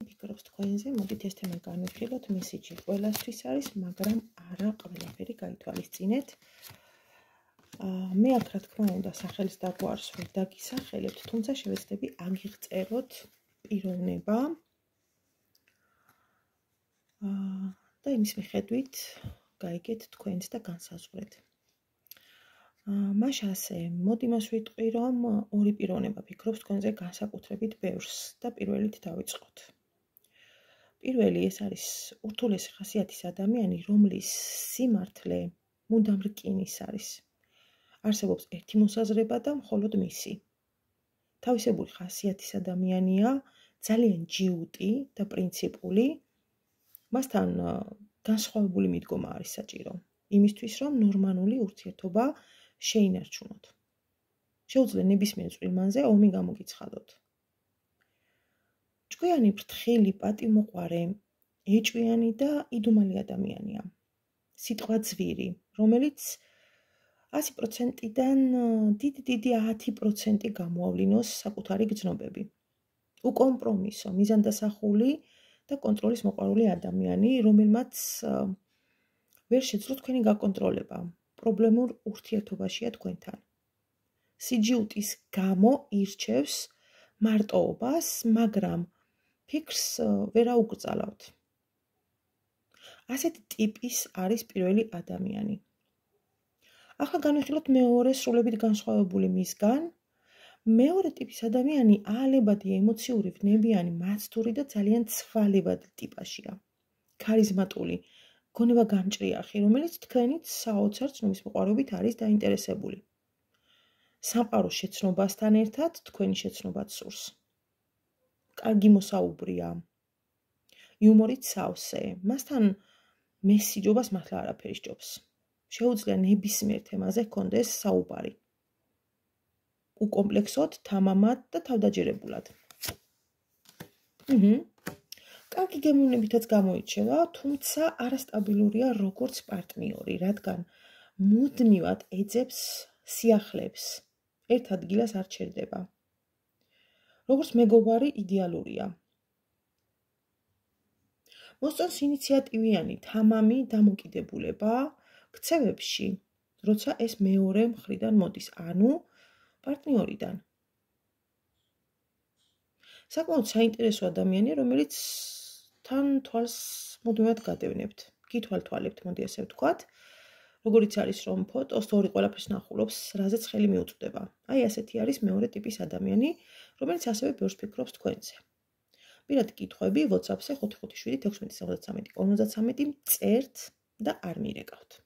ფიქრობს თქვენზე, მოდით ეს თემა განვიხილოთ, მესიჯი ყველასთვის არის, მაგრამ არა ყველაფერი გაითვალისწინეთ. მე აქ რა თქმა უნდა სახელის დაგვარს ვერ დაგისახელებთ, თუმცა შევეცდები აგიღწეროთ პიროვნება და იმის მიხედვით გაიგეთ თქვენც და განსაზღვრეთ. მაშ ასე, მოდი მას ვიტყვი, რომ ორი პიროვნება ფიქრობს თქვენზე განსაკუთრებით ბევრს და პირველით დავიწყოთ. პირველი ეს არის ურთულესი ხასიათის ადამიანი, რომლის სიმართლე მუდამ რკინის არის. არსებობს ერთი მოსაზრება და მხოლოდ მისი. თავისებური ხასიათის ადამიანია, ძალიან ჯიუტი და პრინციპული, მასთან განსხვავებული მიდგომა არის საჭირო. იმისთვის, რომ ნორმალური ურთიერთობა შეინარჩუნოთ. შეუძლია ნებისმიერ წვრილმანზე ომი გამოგიცხადოთ. ჭკვიანი, ფრთხილი, პატივმოყვარე, ეჭვიანი და იდუმალი ადამიანია. სიტყვა ძვირი, რომელიც 100%-დან დიდი 10% გამოავლინოს საკუთარი გრძნობები. უკომპრომისო, მიზანდასახული და კონტროლის მოყვარული ადამიანი, რომელმაც ვერ შეძლო თქვენი გაკონტროლება, პრობლემურ ურთიერთობაშია თქვენთან. სიჯიუტის გამო ირჩევს მარტოობას, მაგრამ ფიქრს ვერ აუკრძალავთ. ასეთი ტიპის არის პირველი ადამიანი. ახლა განვიხილოთ მეორე სრულებით განსხვავებული მისგან. მეორე ტიპის ადამიანი აალებადი, ემოციური, ვნებიანი, მაცდური და ძალიან ცვალებადი ტიპაშია. ქარიზმატული, გონება გამჭრიახი, რომელიც თქვენით საოცარ ცნობის მოყვარებით არის დაინტერესებული. სამყაროს შეცნობასთან ერთად თქვენი შეცნობაც სურს. კარგი მოსაუბრია, იუმორით სავსე, მასთან მესიჯობას მართლა არაფერი სჯობს. შეუძლია ნებისმიერ თემაზე ჰქონდეს საუბარი. უკომპლექსოდ, თამამად და თავდაჯერებულად. კარგი გემოვნებითაც გამოირჩევა, თუმცა არასტაბილურია როგორც პარტნიორი, რადგან მუდმივად ეძებს სიახლეებს. ერთ ადგილას არ ჩერდება. როგორც მეგობარი იდეალურია. მოსწონს ინიციატივიანი, თამამი დამოკიდებულება ქცევებში, როცა ეს მეორე მხრიდან მოდის, ანუ პარტნიორიდან. საკმაოდ საინტერესო ადამიანია, რომელიც თან თვალს მუდმივად გადევნებთ. გითვალთვალებთ, მოდი ასე ვთქვათ. როგორიც არის, რომ ფოტოს ორი ყველაფერს ნახულობს, რაზეც ხელი მიუწვდება. აი ასეთი არის მეორე ტიპის ადამიანი, რომელიც ასევე ბევრს ფიქრობს თქვენზე. პირადი კითხვები WhatsApp-ზე 557 16 73 53 წერთ და არ მირეკავთ.